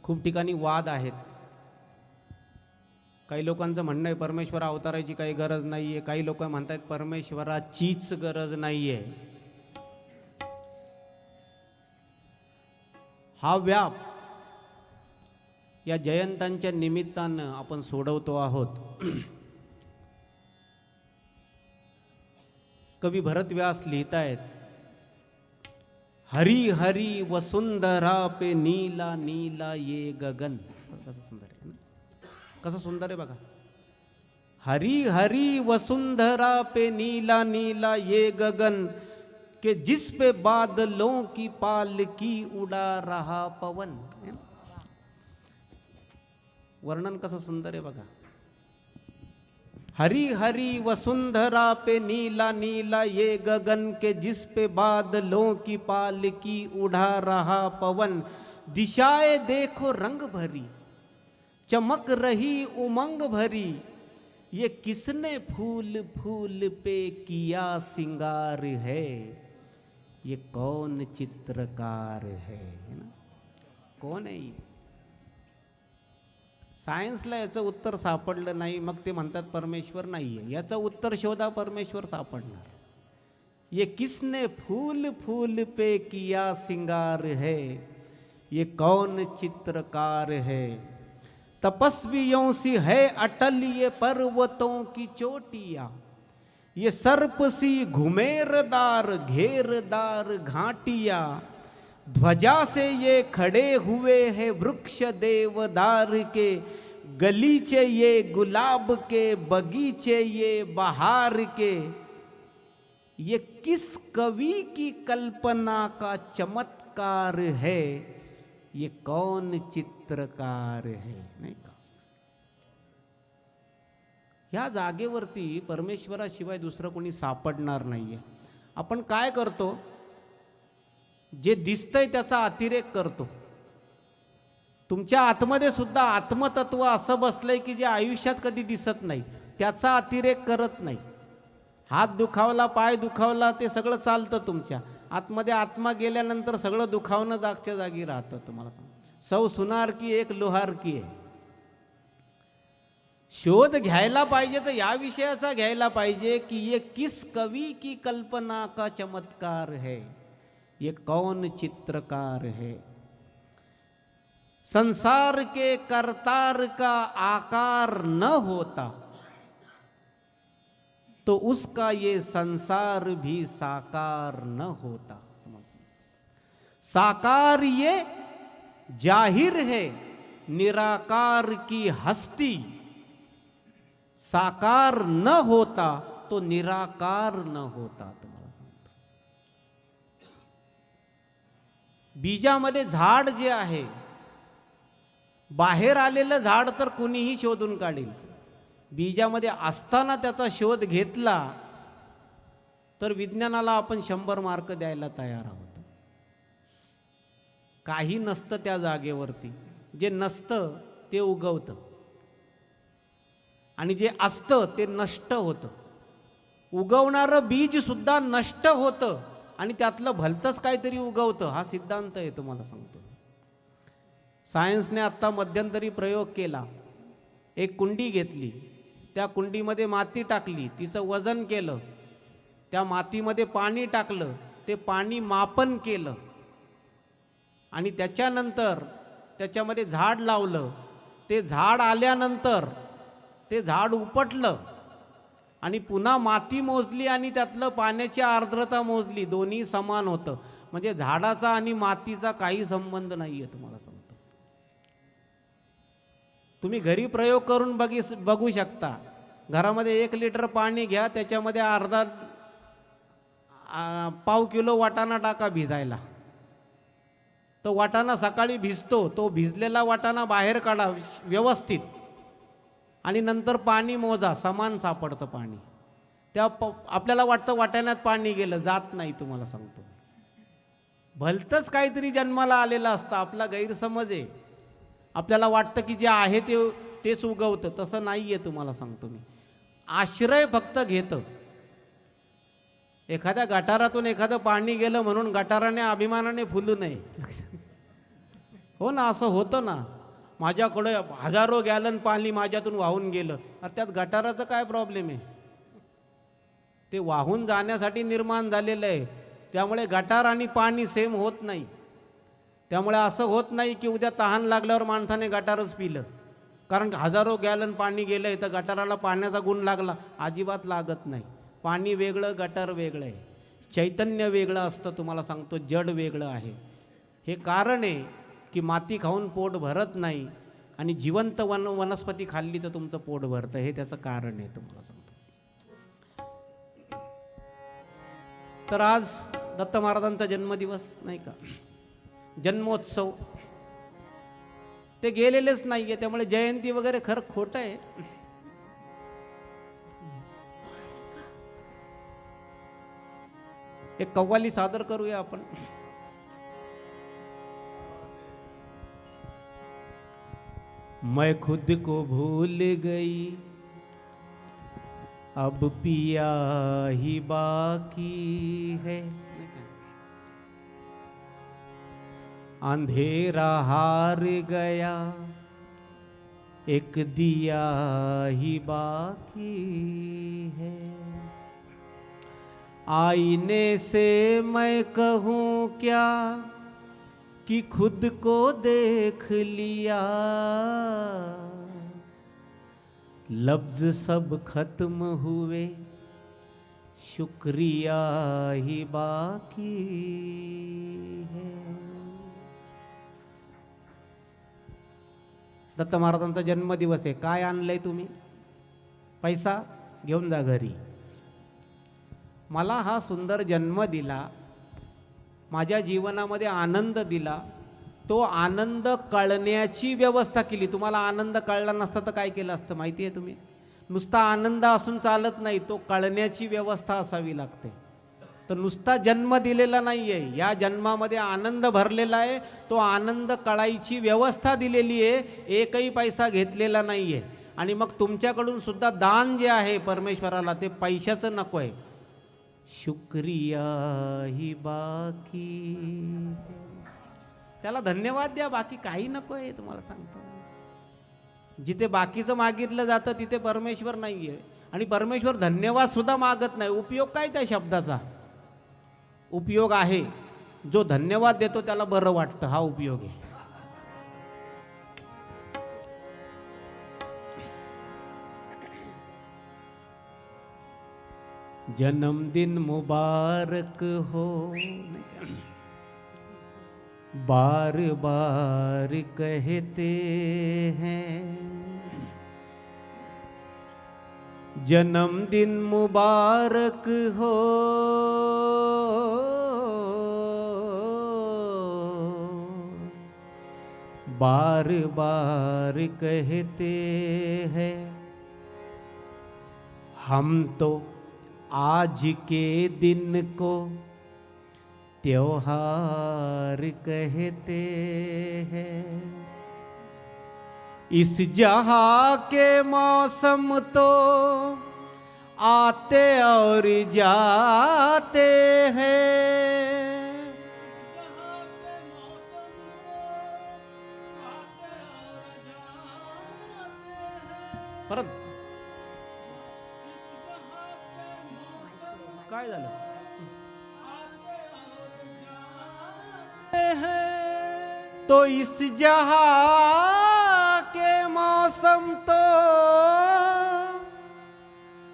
खूप ठिकाणी वाद आहेत. काही लोकांचं म्हणणं आहे परमेश्वर अवताराची काही गरज नाही आहे, काही लोक म्हणतात परमेश्वराचीच गरज नाही आहे. हा व्याप या जयंतांच्या निमित्तानं आपण सोडवतो आहोत. कवी भरत व्यास लिहितायत, हरी हरी वसुंधरा पे नीला नीला ये गगन. कसं सुंदर आहे, कसं सुंदर आहे बघा. हरी हरी वसुंधरा पे नीला नीला ये गगन के जिस पे बादलों की पालकी उड़ा रहा पवन. वर्णन कसं सुंदर आहे बघा. हरी हरी वसुंधरा पे नीला नीला ये गगन के जिस पे बादलों की पालकी उड़ा रहा पवन. दिशाएं देखो रंग भरी चमक रही उमंग भरी, ये किसने फूल फूल पे किया सिंगार है, ये कौन चित्रकार है ना. कोण आहे? सायन्सला याचं उत्तर सापडलं नाही, मग ते म्हणतात परमेश्वर नाही आहे. याचं उत्तर शोधा, परमेश्वर सापडणार. ये किसने फूल फूल पे किया सिंगार है, ये कौन चित्रकार है. तपस्वियों सी है अटल ये पर्वतों की चोटियाँ, ये सर्प सी घुमेरदार घेरदार घाटियाँ. ध्वजा से ये खड़े हुए हैं वृक्ष देवदार के, गलीचे ये गुलाब के बगीचे ये बहार के. ये किस कवि की कल्पना का चमत्कार है, ये कौन चित्रकार है. नाही का? ह्या जागेवरती परमेश्वराशिवाय दुसरं कोणी सापडणार नाहीये. आपण काय करतो? जे दिसतंय त्याचा अतिरेक करतो. तुमच्या आतमध्ये सुद्धा आत्मतत्व असं बसलंय की जे आयुष्यात कधी दिसत नाही, त्याचा अतिरेक करत नाही. हात दुखावला, पाय दुखावला, ते सगळं चालतं. तुमच्या आतमध्ये आत्मा गेल्यानंतर सगळं दुखावणं जागच्या जागी राहतं. तुम्हाला सांग, सौ सुनार की एक लोहार की आहे. शोध घ्यायला पाहिजे तर या विषयाचा घ्यायला पाहिजे की ये किस कवि की कल्पना का चमत्कार है, ये कौन चित्रकार है. संसार के करतार का आकार न होता तो उसका ये संसार भी साकार न होता. साकार ये जाहिर है निराकार की हस्ती, साकार न होता तो निराकार न होता. तुम्हाला सांगतो, बीजामध्ये झाड जे आहे, बाहेर आलेलं झाड तर कुणीही शोधून काढेल. बीजामध्ये असताना त्याचा शोध घेतला तर विज्ञानाला आपण 100 मार्क द्यायला तयार आहोत. काही नसतं त्या जागेवरती, जे नसतं ते उगवतं आणि जे असतं ते नष्ट होतं. उगवणारं बीज सुद्धा नष्ट होतं आणि त्यातलं भलतंच काहीतरी उगवतं. हा सिद्धांत आहे, तुम्हाला सांगतो. सायन्सने आत्ता मध्यंतरी प्रयोग केला. एक कुंडी घेतली, त्या कुंडीमध्ये माती टाकली, तिचं वजन केलं, त्या मातीमध्ये पाणी टाकलं, ते पाणी मापन केलं आणि त्याच्यानंतर त्याच्यामध्ये झाड लावलं. ते झाड आल्यानंतर ते झाड उपटलं आणि पुन्हा माती मोजली आणि त्यातलं पाण्याची आर्द्रता मोजली. दोन्ही समान होतं. म्हणजे झाडाचा आणि मातीचा काही संबंध नाही आहे. तुम्हाला सांगतो, तुम्ही घरी प्रयोग करून बघू शकता. घरामध्ये 1 लिटर पाणी घ्या, त्याच्यामध्ये अर्धा पाव किलो वाटाणा टाका भिजायला. तो वाटाणा सकाळी भिजतो, तो भिजलेला वाटाणा बाहेर काढा व्यवस्थित आणि नंतर पाणी मोजा, समान सापडतं पाणी. त्या आपल्याला वाटतं वाटाण्यात पाणी गेलं, जात नाही. तुम्हाला सांगतो, भलतंच काहीतरी जन्माला आलेलं असतं. आपला गैरसमज आहे. आपल्याला वाटतं की जे आहे तेच उगवतं. तसं नाही आहे. तुम्हाला सांगतो मी, आश्रय फक्त घेतं. एखाद्या गटारातून एखादं पाणी गेलं म्हणून गटाराने अभिमानाने फुलू नये. हो ना, असं होतं ना. माझ्याकडे हजारो गॅलन पाणी माझ्यातून वाहून गेलं. अरे त्यात गटाराचं काय प्रॉब्लेम आहे? ते वाहून जाण्यासाठी निर्माण झालेलं आहे. त्यामुळे गटार आणि पाणी सेम होत नाही. त्यामुळे असं होत नाही की उद्या तहान लागल्यावर माणसाने गटारच पिलं, कारण हजारो गॅलन पाणी गेलं आहे तर गटाराला पाण्याचा गुण लागला. अजिबात लागत नाही. पाणी वेगळं, गटार वेगळं आहे. चैतन्य वेगळं असतं. तुम्हाला सांगतो, जड वेगळं आहे. हे कारण आहे की माती खाऊन पोट भरत नाही आणि जिवंत वनस्पती खाल्ली तर तुमचं पोट भरतं. हे त्याचं कारण आहे, तुम्हाला सांगतो. तर आज दत्त महाराजांचा जन्मदिवस नाही का, जन्मोत्सव. ते गेलेलेच नाहीये, त्यामुळे जयंती वगैरे खरं खोटं आहे. एक कव्वाली सादर करूया आपण. मैं खुद को भूल गई, अब पिया ही बाकी है. अंधेरा हार गया, एक दिया ही बाकी है. आईने से मैं कहूँ क्या कि खुद को देख लिया, लफ्ज सब खत्म हुए, शुक्रिया ही बाकी है. दत्त महाराजांचा जन्मदिवस आहे. काय आणलंय तुम्ही? पैसा घेऊन जा घरी. मला हा सुंदर जन्म दिला, माझ्या जीवनामध्ये आनंद दिला, तो आनंद कळण्याची व्यवस्था केली. तुम्हाला आनंद कळला नसता तर काय केलं असतं माहिती आहे तुम्ही? नुसता आनंद असून चालत नाही, तो कळण्याची व्यवस्था असावी लागते. तर नुसता जन्म दिलेला नाही आहे, या जन्मामध्ये आनंद भरलेला आहे. तो आनंद कळायची व्यवस्था दिलेली आहे, एकही पैसा घेतलेला नाही आहे. आणि मग तुमच्याकडून सुद्धा दान जे आहे परमेश्वराला, ते पैशाचं नको आहे. शुक्रिया ही बाकी, त्याला धन्यवाद द्या, बाकी काही नको आहे. तुम्हाला सांगतो, जिथे बाकीचं मागितलं जातं तिथे परमेश्वर नाही आहे. आणि परमेश्वर धन्यवाद सुद्धा मागत नाही. उपयोग काय त्या शब्दाचा? उपयोग आहे, जो धन्यवाद देतो त्याला बरं वाटतं, हा उपयोग आहे. जन्मदिन मुबारक हो, बार बार कहते हैं. जन्मदिन मुबारक हो, बार बार कहते हैं. हम तो आज के दिन को त्योहार कहते हैं. इस जहां के मौसम तो आते और जाते हैं. परत काय झालं? तो इस जहां के मौसम तो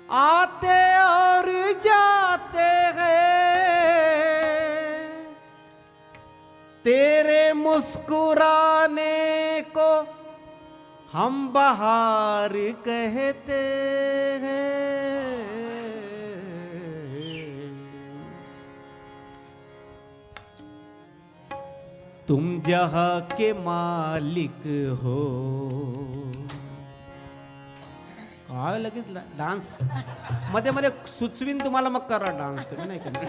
आते और जाते हैं. तेरे मुस्कुराने को हम बहार कहते हैं. तुम जहां के मालिक हो. काय लगेच डान्स मध्ये मध्ये सुचवीन तुम्हाला, मग करा डान्स. तुम्ही नाही करणार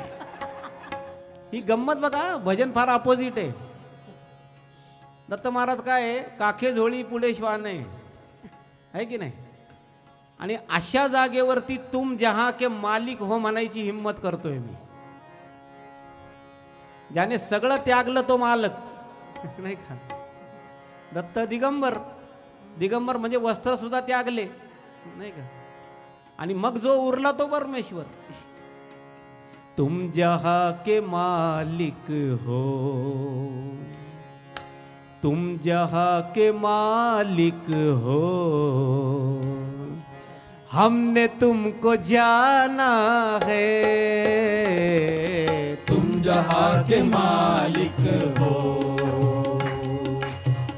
ही गंमत. बघा, भजन फार अपोजिट आहे. दत्त महाराज काय आहे, काखे झोळी पुढे श्वान आहे की नाही. आणि अशा जागेवरती तुम जहां के मालिक हो म्हणायची हिम्मत करतोय मी. ज्याने सगळं त्यागलं तो मालक नाही का. दत्त दिगंबर, दिगंबर म्हणजे वस्त्र सुद्धा त्यागले नाही का. आणि मग जो उरला तो परमेश्वर. तुम जहां के मालिक हो, तुम जहां के मालिक हो, हमने तुमको जाना है. तुम जहां के मालिक हो,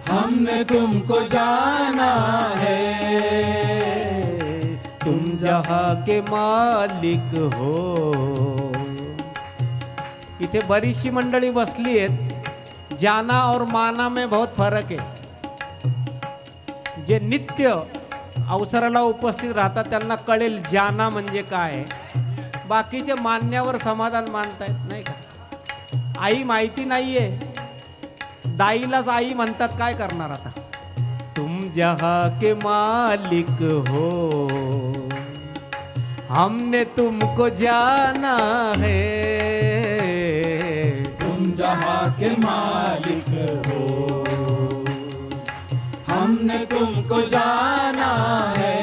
हमने तुमको जाना है. तुम जहां के मालिक हो. इथे बरीचशी मंडळी बसली आहेत. जाना और माना में बहुत फरक आहे. जे नित्य अवसराला उपस्थित राहतात त्यांना कळेल जाना म्हणजे काय. बाकीचे मान्यावर समाधान मानतायत नाही का. आई माहिती नाहीये, दाईलाच आई म्हणतात, काय करणार आता. तुम जहां के मालिक हो, हमने तुमको जाना है. तुम जहां के मालिक हो, हमने तुमको जाना है.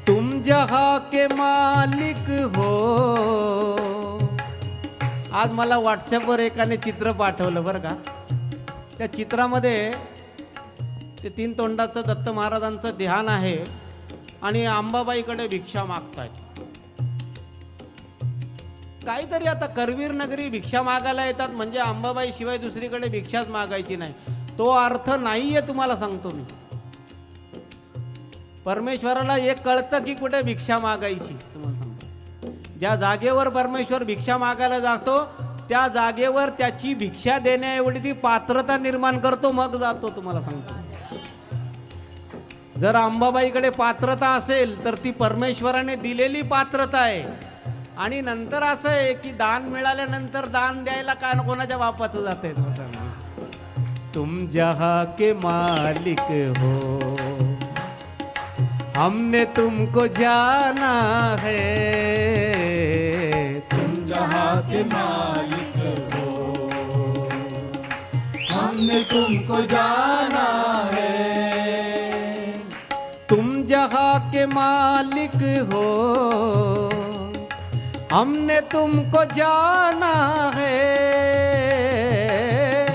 तुम जहां के मालिक हो. आज मला व्हॉट्सॲपवर एकाने चित्र पाठवलं बरं का. त्या चित्रामध्ये ते 3 तोंडाचं दत्त महाराजांचं ध्यान आहे आणि अंबाबाईकडे भिक्षा मागतायत. काहीतरी आता करवीर नगरी भिक्षा मागायला येतात म्हणजे अंबाबाई शिवाय दुसरीकडे भिक्षाच मागायची नाही. तो अर्थ नाहीये तुम्हाला सांगतो मी. परमेश्वराला एक कळतं की कुठे भिक्षा मागायची. तुम्हाला सांगतो, ज्या जागेवर परमेश्वर भिक्षा मागायला जातो त्या जागेवर त्याची भिक्षा देण्याएवढी ती पात्रता निर्माण करतो, मग जातो. तुम्हाला सांगतो, जर अंबाबाईकडे पात्रता असेल तर ती परमेश्वराने दिलेली पात्रता आहे. आणि नंतर असं आहे की दान मिळाल्यानंतर दान द्यायला काय कोणाच्या बापाचं जाते. तुम जहां के मालिक हो, हमने तुमको जाना है. तुम जहां के मालिक हो, हमने तुमको जाना है. तुम जहां के मालिक हो, हमने तुमको जाना है.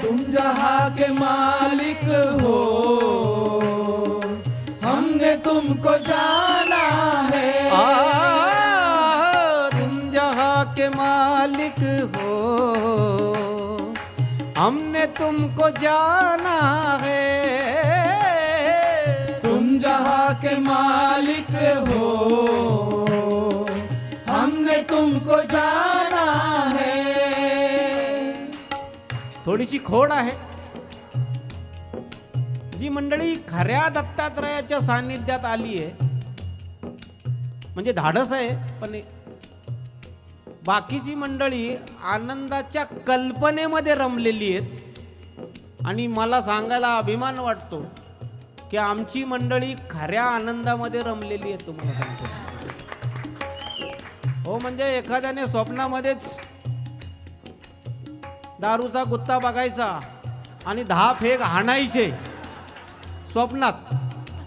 तुम जहां के मालिक हो, हमने तुमको जाना है. तुम जहां के मालिक हो, हमने तुमको जाना है. तुम जहां के मालिक हो, हमने तुमको जाना है. थोडीशी खोड आहे. जी मंडळी खऱ्या दत्तात्रयाच्या सान्निध्यात आली आहे म्हणजे धाडस आहे. पण बाकीची मंडळी आनंदाच्या कल्पनेमध्ये रमलेली आहेत. आणि मला सांगायला अभिमान वाटतो की आमची मंडळी खऱ्या आनंदामध्ये रमलेली आहे. तुम्हाला सांगतो हो, म्हणजे एखाद्याने स्वप्नामध्येच दारूचा गुत्ता बघायचा आणि 10 फेक हाणायचे स्वप्नात,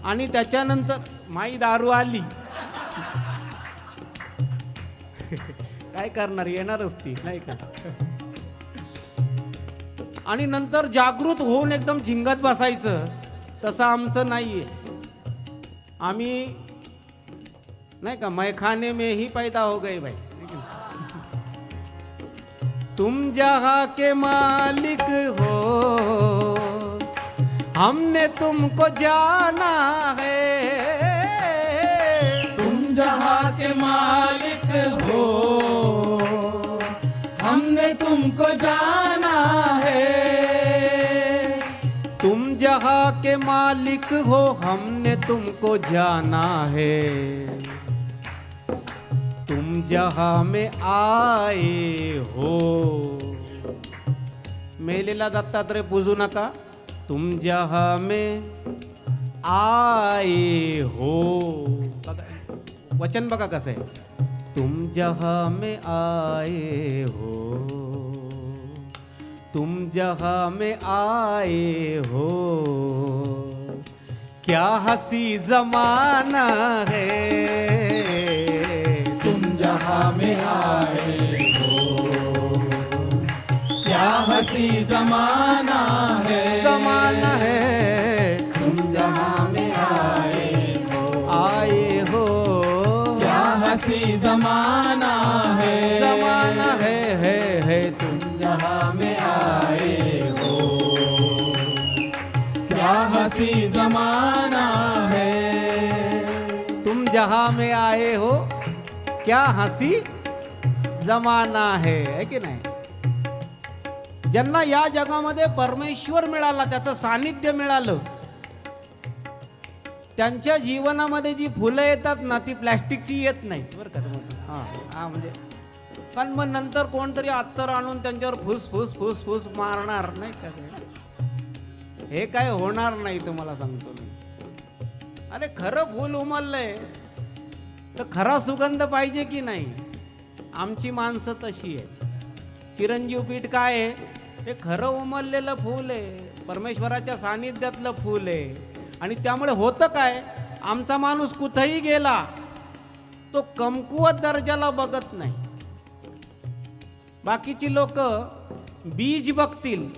आणि त्याच्यानंतर माई दारू आली. काय करणार, येणारच ती नाही का. आणि नंतर जागृत होऊन एकदम झिंगत बसायचं. तसं आमचं नाहीये. आम्ही नहीं का मैखाने में ही पैदा हो गए भाई. तुम जहां के मालिक हो, हमने तुमको जाना है. तुम जहां के मालिक हो, हमने तुमको जाना है. तुम जहां के मालिक हो, हमने तुमको जाना है. तुम जहां में आए हो. मेलेला दत्तात्रय पूजू नका. तुम जहां में आए हो. वचन बघा कसं आहे. तुम जहां में आए हो, तुम जहाँ में आए हो, क्या हंसी जमाना है। तुम जहाँ में आए हो, क्या हंसी जमाना है। जमाना है। तुम जहाँ में आए हो, क्या हंसी जमाना है। जमाना है। तुम जहाँ में आए हो, क्या हंसी जमाना है। तुम जहाँ में आए हो, क्या हसी जमाना है की नाही. ज्यांना या जगामध्ये परमेश्वर मिळाला, त्याचं सानिध्य मिळालं, त्यांच्या जीवनामध्ये जी फुलं येतात ना, ती प्लॅस्टिकची येत नाही बरं का. हा म्हणजे कारण मग नंतर कोणतरी अत्तर आणून त्यांच्यावर फुस फुस फुस फुस मारणार नाही का. हे काय होणार नाही तुम्हाला सांगतो मी. अरे खरं फुल उमललंय तर खरा सुगंध पाहिजे की नाही. आमची माणसं तशी आहे. चिरंजीव पीठ काय आहे, हे खरं उमललेलं फूल आहे, परमेश्वराच्या सानिध्यातलं फूल आहे. आणि त्यामुळे होतं काय, आमचा माणूस कुठेही गेला तो कमकुवत दर्जाला बघत नाही. बाकीची लोक बीज बघतील,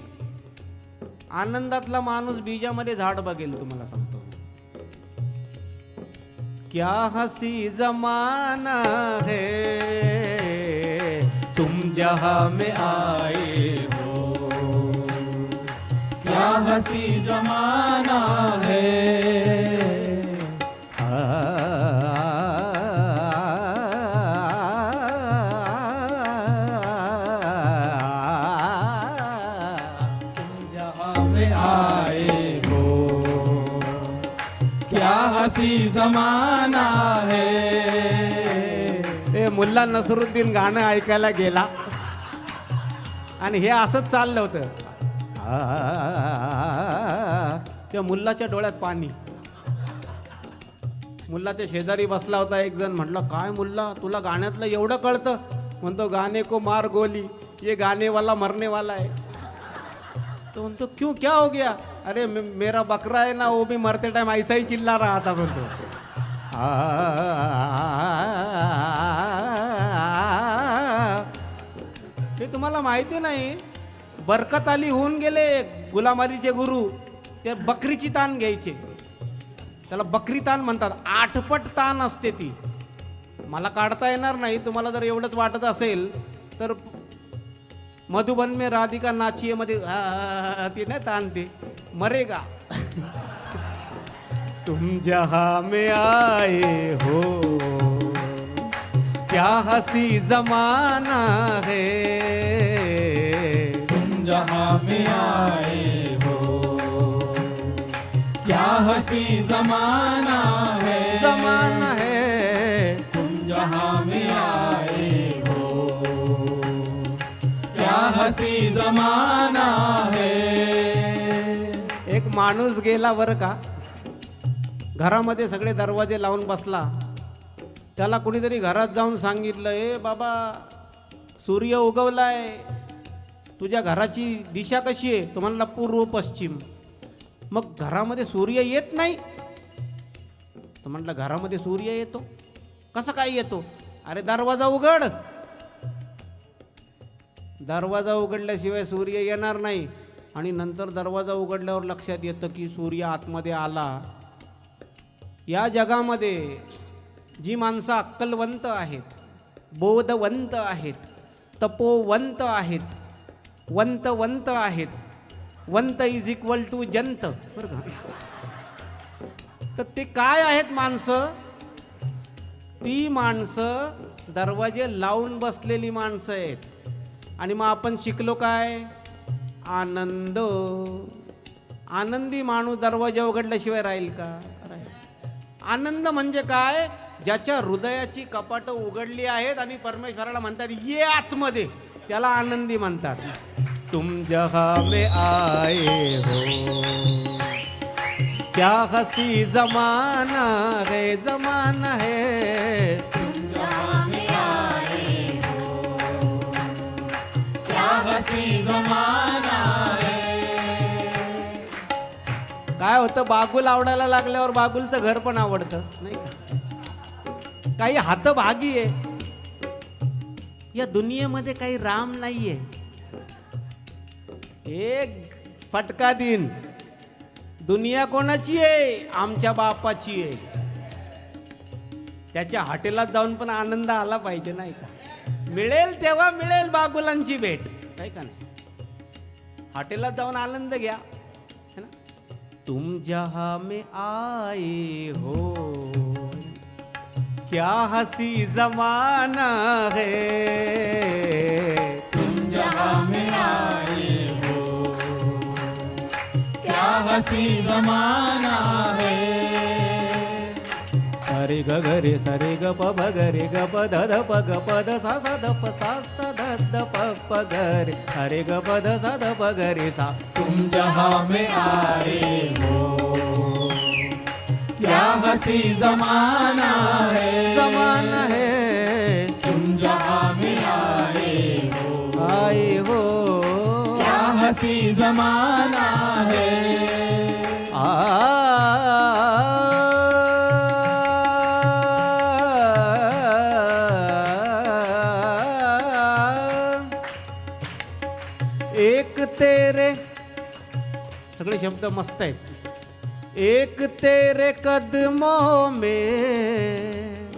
आनंदातला माणूस बीजामध्ये झाड बघेल. तुम्हाला सांगतो, क्या हसी जमाना है तुम जहाँ में आए हो, क्या हसी जमाना है. तुम जहाँ में आए हो, क्या हसी जमाना है. ते मुल्ला नसरुद्दीन गाणं ऐकायला गेला आणि हे असंच चाललं होतं. त्या मुल्लाच्या डोळ्यात पाणी. मुल्लाच्या शेजारी बसला होता एक जण. म्हटलं, काय मुल्ला, तुला गाण्यातलं एवढं कळतं? म्हणतो, गाणे को मार गोली, ये गाने वाला मरने वाला है. तो म्हणतो, क्यों, क्या हो गया? अरे मेरा बकरा है ना, वो भी मरते टाइम ऐसा ही चिल्ला रहा था. म्हणतो, हे तुम्हाला माहिती नाही. बरकत अली होऊन गेले गुलाम अलीचे गुरु. ते बकरीची तान घ्यायचे, त्याला बकरी तान म्हणतात. 8 पट तान असते ती. मला काढता येणार नाही. तुम्हाला जर एवढंच वाटत असेल तर मधुबन में राधिका नाचिये मध्ये ती नाही तान, ते मरेगा. तुम जहाँ में आए हो, क्या हसी जमाना है. तुम जहाँ में आए हो, क्या हसी जमाना है. जमाना है. तुम जहाँ में आए हो, क्या हसी जमाना है. एक माणूस गेला बरं का, घरामध्ये सगळे दरवाजे लावून बसला. त्याला कुणीतरी घरात जाऊन सांगितलं, ए बाबा, सूर्य उगवलाय, तुझ्या घराची दिशा कशी आहे? तो म्हणला, पूर्व पश्चिम. मग घरामध्ये सूर्य येत नाही? तो म्हटलं, घरामध्ये सूर्य येतो. कसं काय येतो? अरे दरवाजा उघड. दरवाजा उघडल्याशिवाय सूर्य येणार नाही. आणि नंतर दरवाजा उघडल्यावर लक्षात येतं की सूर्य आतमध्ये आला. या जगामध्ये जी माणसं अक्कलवंत आहेत, बोधवंत आहेत, तपोवंत आहेत, वंत आहेत, वंत इज इक्वल टू जंत, बरं का. तर ते काय आहेत माणसं? ती माणसं दरवाजे लावून बसलेली माणसं आहेत. आणि मग आपण शिकलो काय? आनंद. आनंदी माणूस दरवाजा उघडल्याशिवाय राहील का? आनंद म्हणजे काय? ज्याच्या हृदयाची कपाटं उघडली आहेत आणि परमेश्वराला म्हणतात, ये आतमध्ये, त्याला आनंदी म्हणतात. तुम जहाँ में आए हो, क्या हसी जमाना है. जमाना है. तुम जहाँ में आए हो, क्या हसी जमाना काय होतं, बागुल आवडायला लागल्यावर बागुलचं घर पण आवडतं नाही का? काही हातभागी आहे. या दुनियेमध्ये काही राम नाहीये. एक फटका दिन, दुनिया कोणाची आहे? आमच्या बापाची आहे. त्याच्या हॉटेलात जाऊन पण आनंद आला पाहिजे नाही का? मिळेल तेव्हा मिळेल बागुलांची भेट, काय का नाही? हॉटेलात जाऊन आनंद घ्या है ना. तुम जहां में आए हो, क्या हसी जमाना है. तुम जहाँ में आए हो, क्या हसी जमाना है. सरे ग ग रे सरे ग प भ ग रे ग प ध ध प ग प ध सा सा ध प सा सा ध ध प प ग रे हरे ग प ध सा ध प ग रे सा. तुम जहाँ में आए हो, क्या हसी जमाना है. जमाना है. तुम जहाँ में आए हो, क्या हसी जमाना है. एक तेरे, सगळे शब्द मस्त आहेत. एक तेरे कदमों में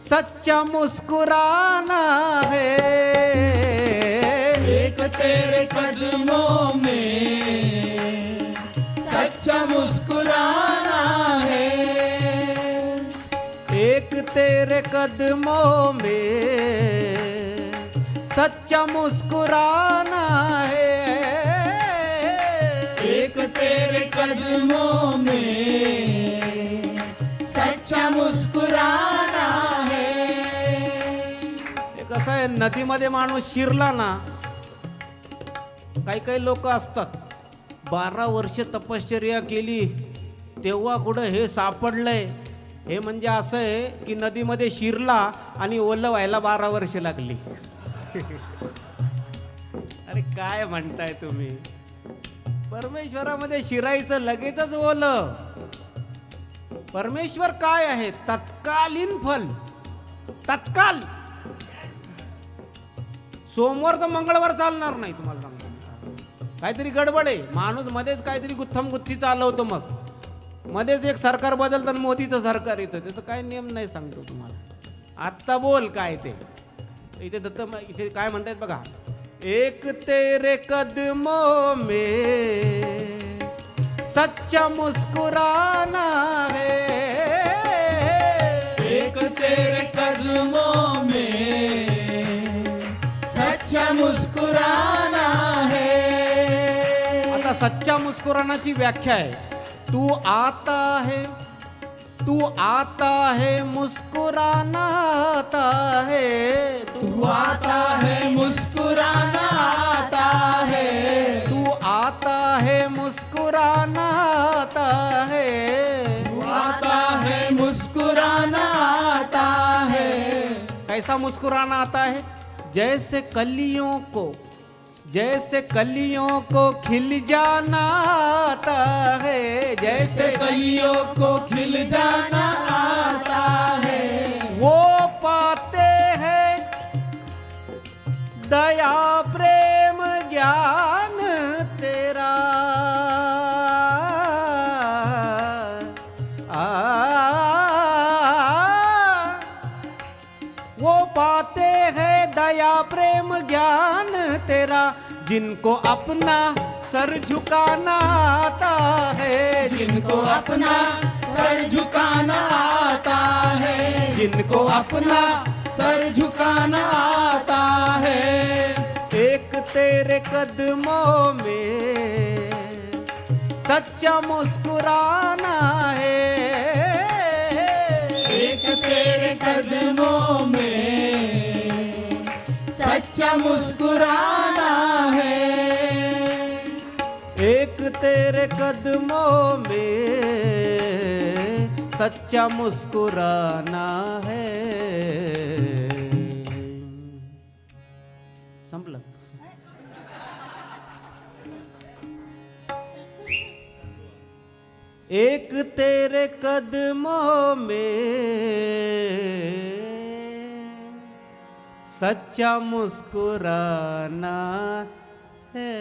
सच्चा मुस्कुराना है. एक तेरे कदमों में सच्चा मुस्कुराना है. एक तेरे कदमों में सच्चा मुस्कुराना है. एक तेरे कदमों में सच्चा मुस्कुराना है. हे कसं आहे, नदीमध्ये माणूस शिरला ना, काही काही लोक असतात 12 वर्ष तपश्चर्या केली तेव्हा कुठं हे सापडलंय. हे म्हणजे असं आहे की नदीमध्ये शिरला आणि ओलं व्हायला 12 वर्ष लागली. अरे काय म्हणताय तुम्ही? परमेश्वरामध्ये शिरायचं लगेचच ओलं. परमेश्वर काय आहे? तत्कालीन फल. तत्काल. सोमवार तर मंगळवार चालणार नाही. तुम्हाला सांगतो काहीतरी गडबड आहे. माणूस मध्येच काहीतरी गुत्थम गुत्थी चालवतो, मग मध्येच एक सरकार बदलतं आणि मोदीचं सरकार येतं. त्याचं काय नियम नाही सांगतो तुम्हाला. आत्ता बोल काय ते. इथे इथे काय म्हणतायत बघा. एक तेरे कदमों में सच्चा मुस्कुराना है. एक तेरे कदमों में सच्चा मुस्कुराना है. आता सच्चा मुस्कुरानाची व्याख्या आहे, तू आता है, तू आता है मुस्कुराना आता है. तू आता है मुस्कुराना आता है. तू आता है मुस्कुराना आता है. तू आता है मुस्कुराना आता है. कैसा मुस्कुराना आता है? जैसे कलियों को, जैसे कलियों को खिल जाना आता है. जैसे कलियों को खिल जाना आता है. वो पाते हैं दया प्रेम ज्ञान तेरा. वो पाते हैं दया प्रेम ज्ञान तेरा. जिनको अपना सर झुकाना आता है. जिनको अपना सर झुकाना आता है. जिनको अपना सर झुकाना आता है. एक तेरे कदमों में सच्चा मुस्कुराना है. एक तेरे कदमों में सच्चा मुस्कुराना है. एक तेरे कदमों में सच्चा मुस्कुराना है. संपलं. एक तेरे कदमों में सच्चा मुस्कुराना है,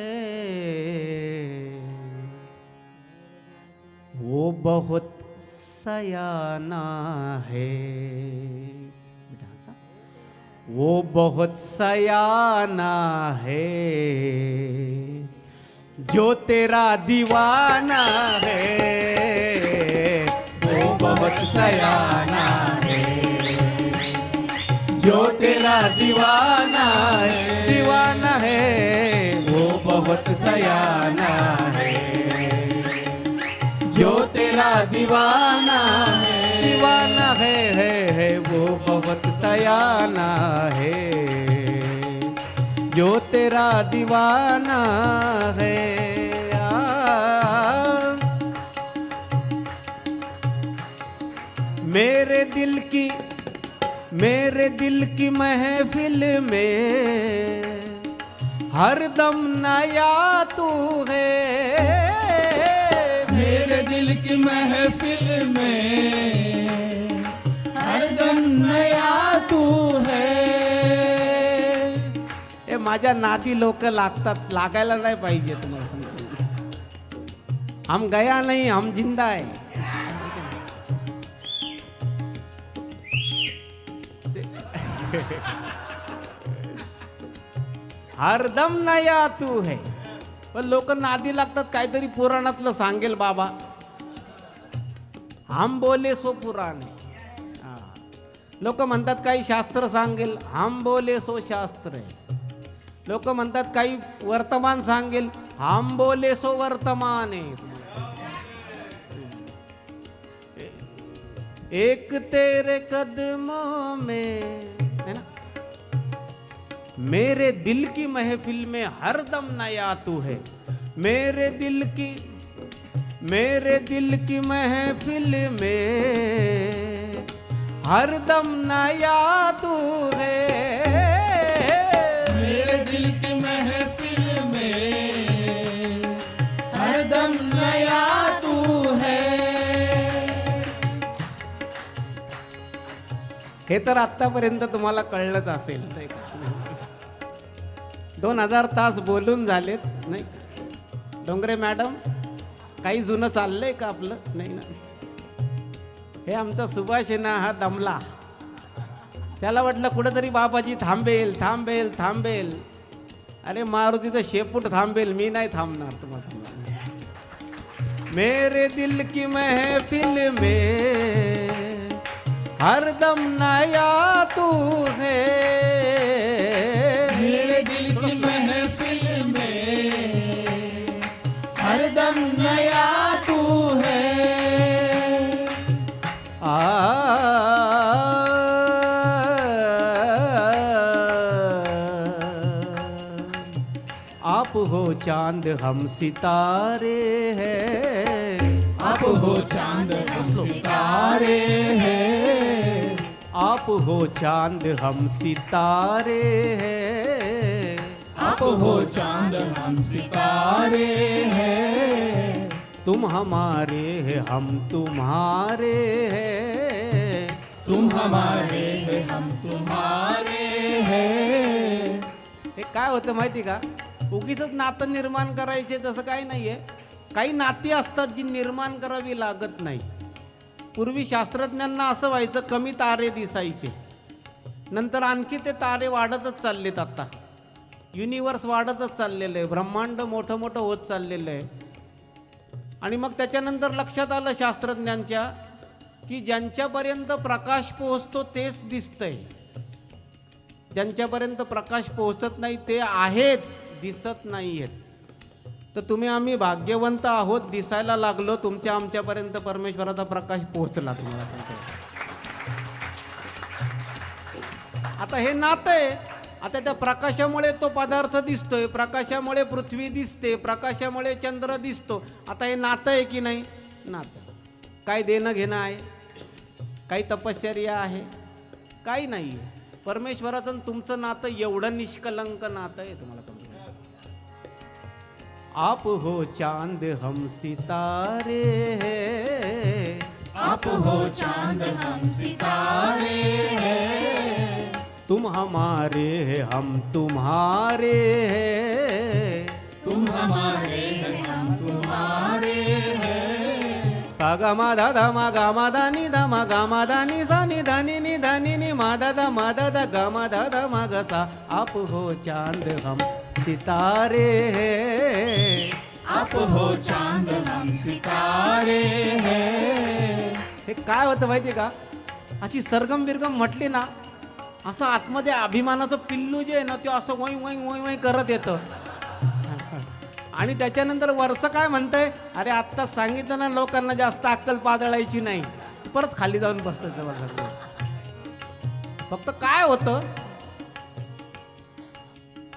वो बहुत सयाना है, वो बहुत सयाना है, जो तेरा दीवाना है, वो बहुत सयाना है, जो तेरा दीवाना है, दीवाना है, वो बहुत सयाना है, जो तेरा दीवाना है, दीवाना है, वो बहुत सयाना है, जो तेरा दीवाना है। मेरे दिल की महफिल में हरदम नया तू है, मेरे दिल की महफिल में हरदम नया तू है। हे माझ्या नादी लोक लागतात, लागायला नाही पाहिजे तुम्हाला सांगतो. हम गया नहीं, हम जिंदा है. हरदम नया तू है. पण लोक नादी लागतात, काहीतरी पुराणातलं सांगेल बाबा. हम बोले सो पुराणे. लोक म्हणतात काही शास्त्र सांगेल, हम बोले सो शास्त्र आहे. लोक म्हणतात काही वर्तमान सांगेल, हम बोले सो वर्तमान आहे. एक तेरे कदमों में, है ना, मेरे दिल की महफिल में हरदम नया तू है. मेरे दिल की महफिल में हरदम नया तू है. मेरे दिल की महफिल में हरदम नया तू है. हे तर आतापर्यंत तुम्हाला कळलंच असेल. 2000 तास बोलून झालेत नाही. डोंगरे मॅडम, काही जुनं चाललंय का आपलं? नाही ना. हे आमचा सुभाष आहे ना, हा दमला. त्याला वाटलं कुठेतरी बाबाजी थांबेल थांबेल थांबेल. अरे मारुती तर शेपूट थांबेल, मी नाही थांबणार तुम्हाला. मेरे दिल की महफिल में हरदम नया तू है. मेरे दिल की महफिल में हरदम नया तू है. आप हो चांद हम सितारे हैं. आप हो चांद हम सितारे हैं. आप हो चांद हम सितारे हैं. आप हो चांद हम सितारे हैं. तुम हमारे हैं, हम तुम्हारे हैं. तुम हमारे हैं, हम तुम्हारे हैं. हे काय होतं माहिती का? उगीच नातं निर्माण करायचे तसं काही नाहीये. काही नाती असतात जी निर्माण करावी लागत नाही. पूर्वी शास्त्रज्ञांना असं व्हायचं, कमी तारे दिसायचे, नंतर आणखी ते तारे वाढतच चाललेत. आता युनिवर्स वाढतच चाललेलं आहे, ब्रह्मांड मोठं मोठं होत चाललेलं आहे. आणि मग त्याच्यानंतर लक्षात आलं शास्त्रज्ञांच्या की ज्यांच्यापर्यंत प्रकाश पोहोचतो तेच दिसतंय, ज्यांच्यापर्यंत प्रकाश पोहोचत नाही ते आहेत, दिसत नाही आहेत. तर तुम्ही आम्ही भाग्यवंत आहोत, दिसायला लागलो. तुमच्या आमच्यापर्यंत परमेश्वराचा प्रकाश पोहोचला तुम्हाला. आता हे नातं आहे. आता त्या प्रकाशामुळे तो पदार्थ दिसतोय, प्रकाशामुळे पृथ्वी दिसते, प्रकाशामुळे चंद्र दिसतो. आता हे नातं आहे की नाही? नातं. काय देणं घेणं आहे? काही तपश्चर्या आहे? काही नाही आहे. परमेश्वराचं तुमचं नातं एवढं निष्कलंक नातं आहे. तुम्हाला समजलं? आप हो चांद हम सितारे हैं, आप हो चांद हम सितारे हैं, तुम हमारे हैं हम तुम्हारे हैं, तुम हमारे हैं हम तुम्हारे हैं। सा गा मा धा धा मा गा मा धा नि धा मा गा मा धा नि सा नि धा नि नि मा धा गा मा धा मा गा सा। आप हो चांद हम सितारे हैं, आप हो चांद हम सितारे हैं। हे काय होतं माहिती का, अशी सरगम बिरगम म्हटली ना, असं आतमध्ये अभिमानाचं पिल्लू जे आहे ना, ते असं वै वै वै वै करत येतं. आणि त्याच्यानंतर वरचं काय म्हणतंय, अरे आत्ता सांगितलं ना लोकांना जास्त अक्कल पादळायची नाही, परत खाली जाऊन बसतं तेव्हा. फक्त काय होतं,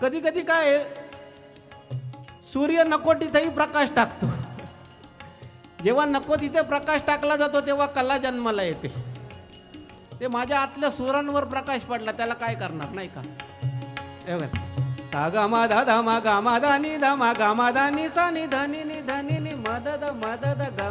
कधी कधी काय आहे, सूर्य नको तिथेही प्रकाश टाकतो. जेव्हा नको तिथे प्रकाश टाकला जातो तेव्हा कला जन्माला येते. ते माझ्या आतल्या सुरांवर प्रकाश पडला, त्याला काय करणार नाही का. सा गा मा धा धा मा गा मा धा नि धा मा गा मा धा नि सा नि धा नि नि मा धा गा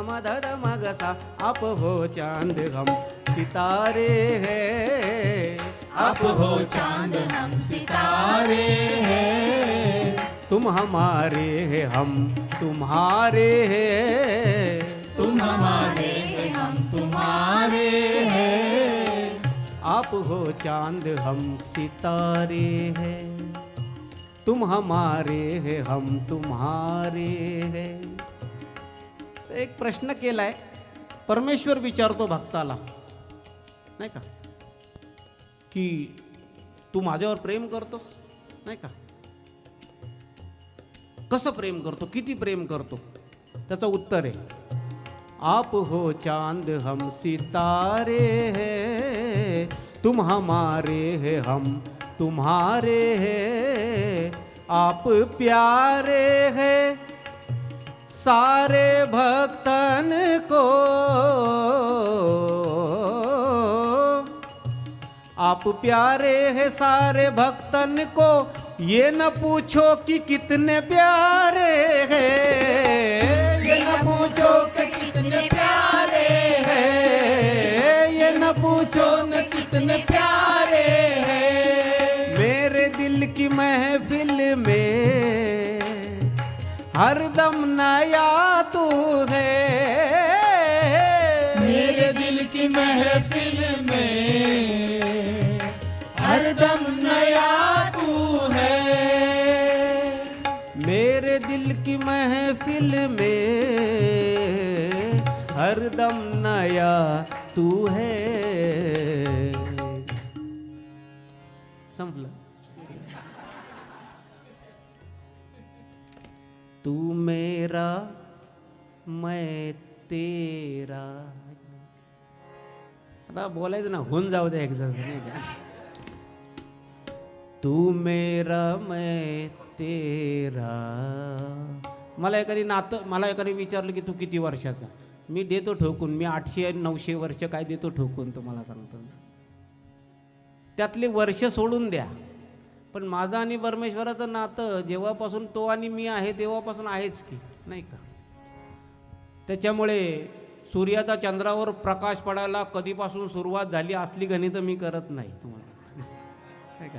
मा धा मा गा सा. आप हो चांद हम सितारे हैं, आप हो चांद हम सितारे हैं, तुम हमारे हैं हम तुम्हारे हैं, तुम हमारे हैं हम तुम्हारे हैं। आप हो चांद हम सितारे हैं, तुम हमारे हैं हम तुम्हारे हैं. एक प्रश्न केलाय, परमेश्वर विचारतो भक्ताला, नाही का, की तू माझ्यावर प्रेम करतोस, नाही का, कसं प्रेम करतो, किती प्रेम करतो. त्याचं उत्तर आहे, आप हो चांद हम सितारे हैं, तुम हमारे हैं हम तुम्हारे हैं. आप प्यारे हैं सारे भक्तन को, आप प्यारे हैं सारे भक्तन को, ये न पूछो कि कितने प्यारे हैं, ये न पूछो कि कितने प्यारे हैं, ये न पूछो न कितने प्यारे हैं। मेरे दिल की महफिल में हरदम नया तू है, मेरे दिल की महफिल में हरदम नया तू है, मेरे दिल की महफिल में हरदम नया तू है. संपलं. तू मेरा मैं तेरा. आता बोलायचं ना, होऊन जाऊ दे एकदा, नाही का. तू मेरा मैं तेरा. मला एखादी विचारलं की तू किती वर्षाचा, मी देतो ठोकून, मी 800-900 वर्ष काय देतो ठोकून, तुम्हाला सांगतो. त्यातली वर्ष सोडून द्या, पण माझं आणि परमेश्वराचं नातं जेव्हापासून तो आणि मी आहे तेव्हापासून आहेच की, नाही का. त्याच्यामुळे सूर्याचा चंद्रावर प्रकाश पडायला कधीपासून सुरुवात झाली असली गणितं मी करत नाही तुम्हाला, नाही का.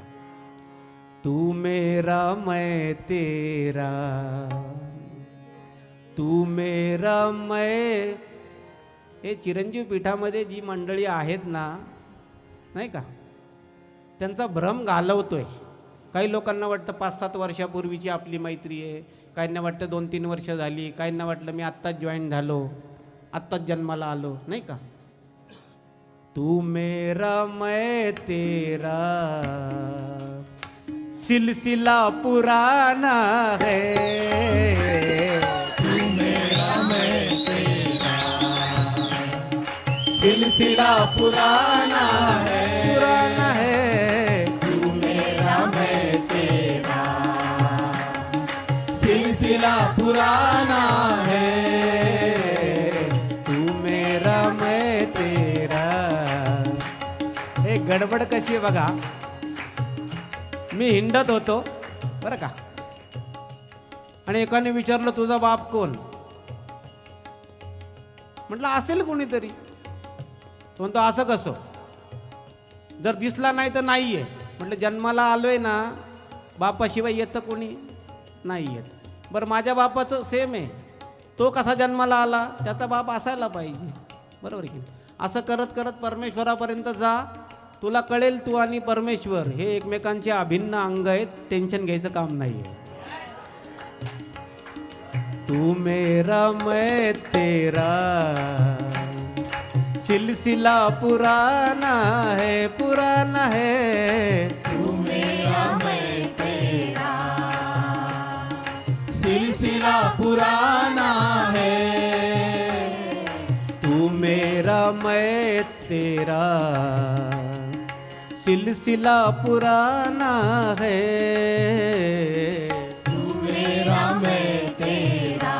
तू मेरा मैं तेरा, तू मेरा मैं. हे चिरंजीव पीठामध्ये जी मंडळी आहेत ना, नाही का, त्यांचा भ्रम घालवतोय. काही लोकांना वाटतं 5-7 वर्षापूर्वीची आपली मैत्री आहे, काहींना वाटतं 2-3 वर्ष झाली, काहींना वाटलं मी आत्ताच जॉईन झालो, आत्ताच जन्माला आलो, नाही का. तू मेरा मैं तेरा सिलसिला पुराना है, तू मेरा मैं तेरा सिलसिला पुराना है, पुराना है. तू मेरा मैं तेरा सिलसिला पुराना है, तू मेरा मैं तेरा. हे गडबड कशी आहे बघा. मी हिंडत होतो बरं का, आणि एकाने विचारलं तुझा बाप कोण? म्हटलं असेल कोणीतरी. तो म्हणतो असं कसं, जर दिसला नाही तर नाहीये. म्हटलं जन्माला आलोय ना, बापाशिवाय येतं कोणी? नाही येत. बरं माझ्या बापाचं सेम आहे, तो कसा जन्माला आला, त्याचा बाप असायला पाहिजे, बरोबर की? असं करत करत परमेश्वरापर्यंत जा, तुला कळेल तू आणि परमेश्वर हे एकमेकांचे अभिन्न अंग आहेत. टेन्शन घ्यायचं काम नाही आहे. तू मेरा मैं तेरा सिलसिला पुराना है, पुराना है. तू मेरा मैं तेरा सिलसिला पुराना है. तू मेरा मैं तेरा सिलसिला पुराना है. तू मेरा मैं तेरा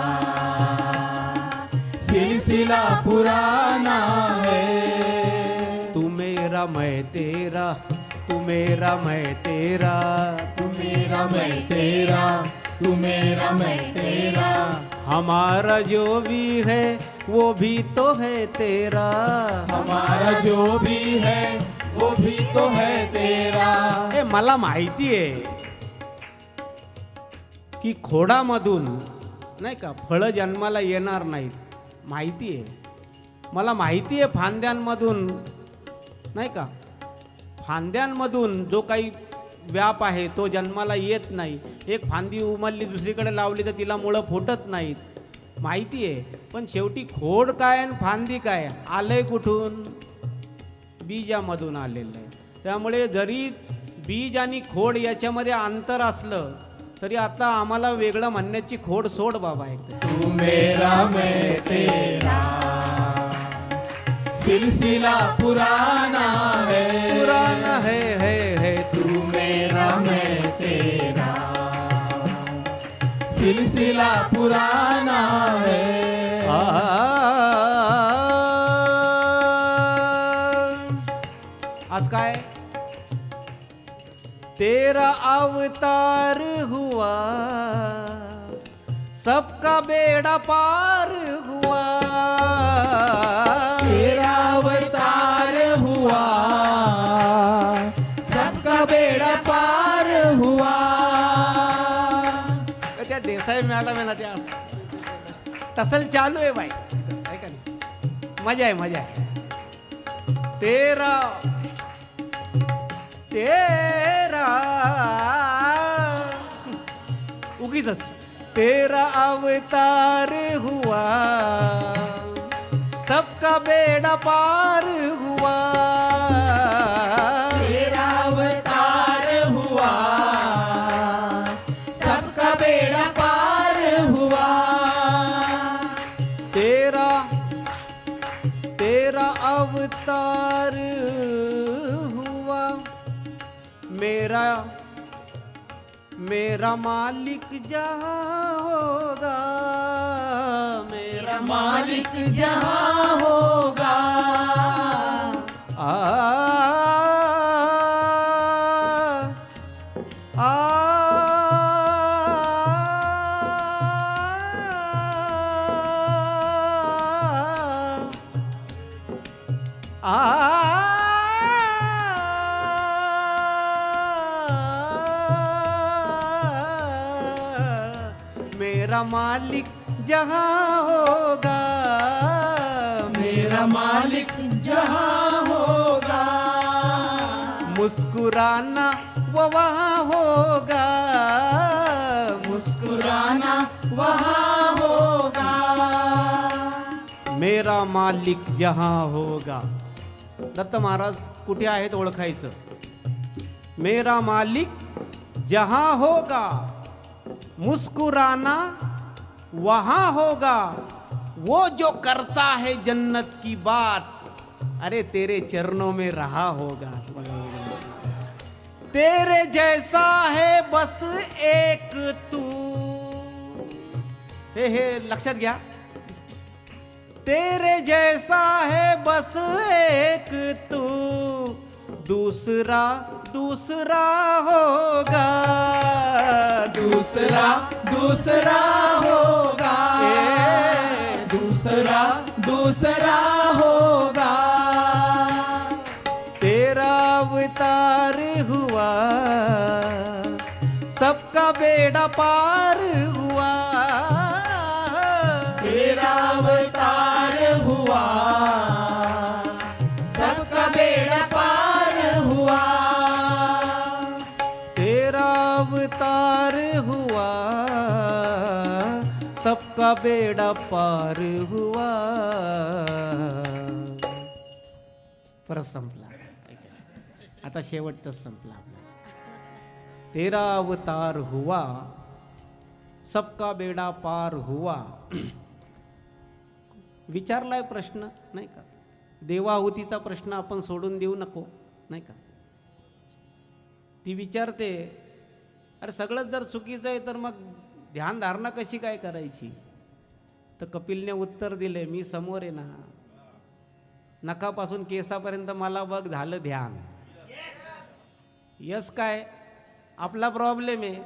सिलसिला पुराना है. तू मेरा मैं तेरा, तू मेरा मैं तेरा, तू मेरा मैं तेरा, तू मेरा मैं तेरा. हमारा जो भी है वो भी तो है तेरा. हमारा जो भी है वो भी तो है तेरा. ए मला माहिती आहे की खोडामधून नाही का फळं जन्माला येणार नाहीत. माहिती आहे मला, माहिती आहे फांद्यांमधून नाही का, फांद्यांमधून जो काही व्याप आहे तो जन्माला येत नाही. एक फांदी उमलली दुसरीकडे लावली तर तिला मुळं फुटत नाहीत. माहिती आहे, पण शेवटी खोड काय आणि फांदी काय आलंय कुठून? बीजामधून आलेलं आहे. त्यामुळे जरी बीज आणि खोड याच्यामध्ये अंतर असलं तरी आता आम्हाला वेगळं म्हणण्याची खोड सोड बाबा. एकदा तू मेरा मैं तेरा सिलसिला पुराना है. पुराना है. तू मेरा मैं तेरा सिलसिला पुराना है. आज काय तेरा अवतार हुआ, सबका बेड़ा पार हुआ. तेरा अवतार हुआ, सबका बेड़ा पार हुआ. त्या देसाई मॅडम आहे ना, त्या टसल चालू आहे बाई, ऐका ना, मजा आहे मजा आहे. तेरा तेरा उगीच तेरा अवतार हुआ, सबका बेड़ा पार हुआ. तेरा अवतार हुआ, सबका बेड़ा पार हुआ. तेरा तेरा अवतार हुआ, मेरा मेरा मालिक जहाँ होगा, मेरा मालिक जहाँ होगा. आ आ मेरा मालिक जहाँ होगा, मेरा मालिक जहाँ होगा. मुस्कुराना वो वहाँ होगा, मुस्कुराना वहाँ होगा. मेरा मालिक जहाँ होगा. दत्त महाराज कुठे आहेत ओळखायचं. मेरा मालिक जहाँ होगा, मुस्कुराना वहाँ होगा. वो जो करता है जन्नत की बात, अरे तेरे चरणों में रहा होगा. तेरे जैसा है बस एक तू. हे लक्षात घ्या. तेरे जैसा है बस एक तू, दूसरा दूसरा होगा. दूसरा दूसरा होगा, दूसरा दूसरा होगा। तेरा अवतार हुआ, सबका बेड़ा पार हुआ। तेरा अवतार हुआ, सबका बेड़ा पार हुआ। तेरा अवतार हुआ, सबका बेड़ा पार हुआ. परत संपला. आता शेवटच संपला. तेरा अवतार हुआ, सबका बेड़ा पार हुआ. विचारलाय प्रश्न नाही का? देवाहुतीचा प्रश्न आपण सोडून देऊ नको नाही का? ती विचारते, अरे सगळंच जर चुकीचं आहे तर मग ध्यान धारणा कशी काय करायची? तर कपिलने उत्तर दिले, मी समोर आहे ना, नखापासून केसापर्यंत मला बघ, झालं ध्यान. यस काय आपला प्रॉब्लेम आहे.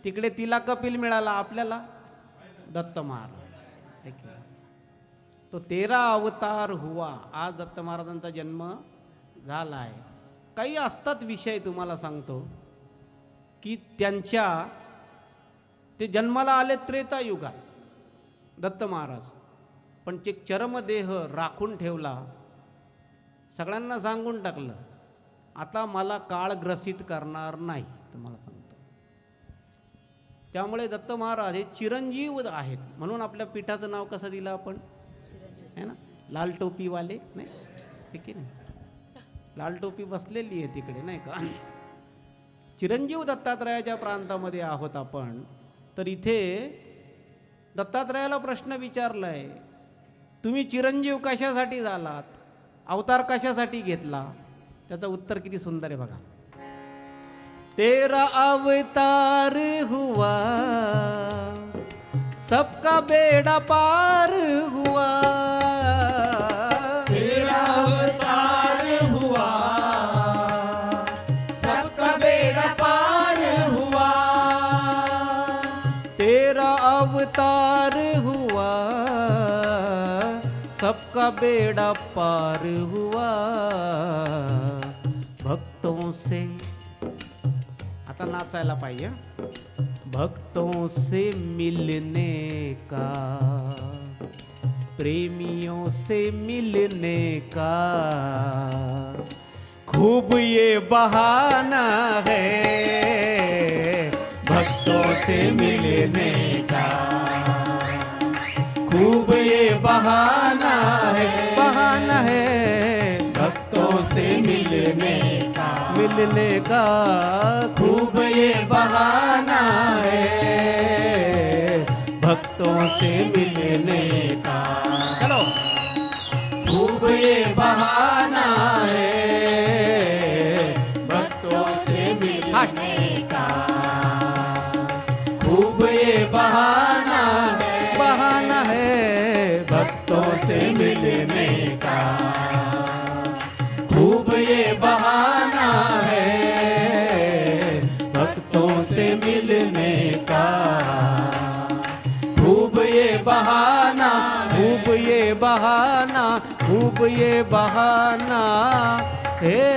तिकडे तिला कपिल मिळाला, आपल्याला दत्त महाराज. तो तेरा अवतार हुआ. आज दत्त महाराजांचा जन्म झाला आहे. काही असतात विषय, तुम्हाला सांगतो की त्यांच्या ते जन्माला आले त्रेतायुगात दत्त महाराज, पण ते चरमदेह राखून ठेवला. सगळ्यांना सांगून टाकलं, आता मला काळ ग्रसित करणार नाही, तुम्हाला सांगतो. त्यामुळे दत्त महाराज हे चिरंजीव आहेत. म्हणून आपल्या पीठाचं नाव कसं दिलं आपण, है ना, लाल टोपीवाले. नाही हे की नाही, लाल टोपी बसलेली आहे तिकडे नाही का. चिरंजीव दत्तात्रयाच्या प्रांतामध्ये आहोत आपण. तर इथे दत्तात्रयाला प्रश्न विचारलाय, तुम्ही चिरंजीव कशासाठी झालात, अवतार कशासाठी घेतला? त्याचं उत्तर किती सुंदर आहे बघा. तेरा अवतार हुआ, सबका बेड़ा पार हुआ. तेरा अवतार हुआ, सबका बेड़ा पार हुआ. तेरा अवतार हुआ, सबका बेड़ा पार हुआ. भक्तों से, आता नाचायला पाहिजे, भक्तों से मिलने का, प्रेमियों से मिलने का खूब ये बहाना है. भक्तों से मिलने का खूब ये बहाना है, बहाना है. भक्तों से मिलने का खूब ये बहाना है. भक्तों से मिलने का, चलो, खूब ये बहाना है. भक्तों से मिलने का खूब ये बहाना है, बहाना है. भक्तों से मिलने का खूब ये बहाना है. भक्तों से मिलने का खूब ये बहाना, खूब ये बहाना, खूब ये बहाना है.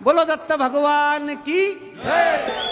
बोलो दत्त भगवान की जय.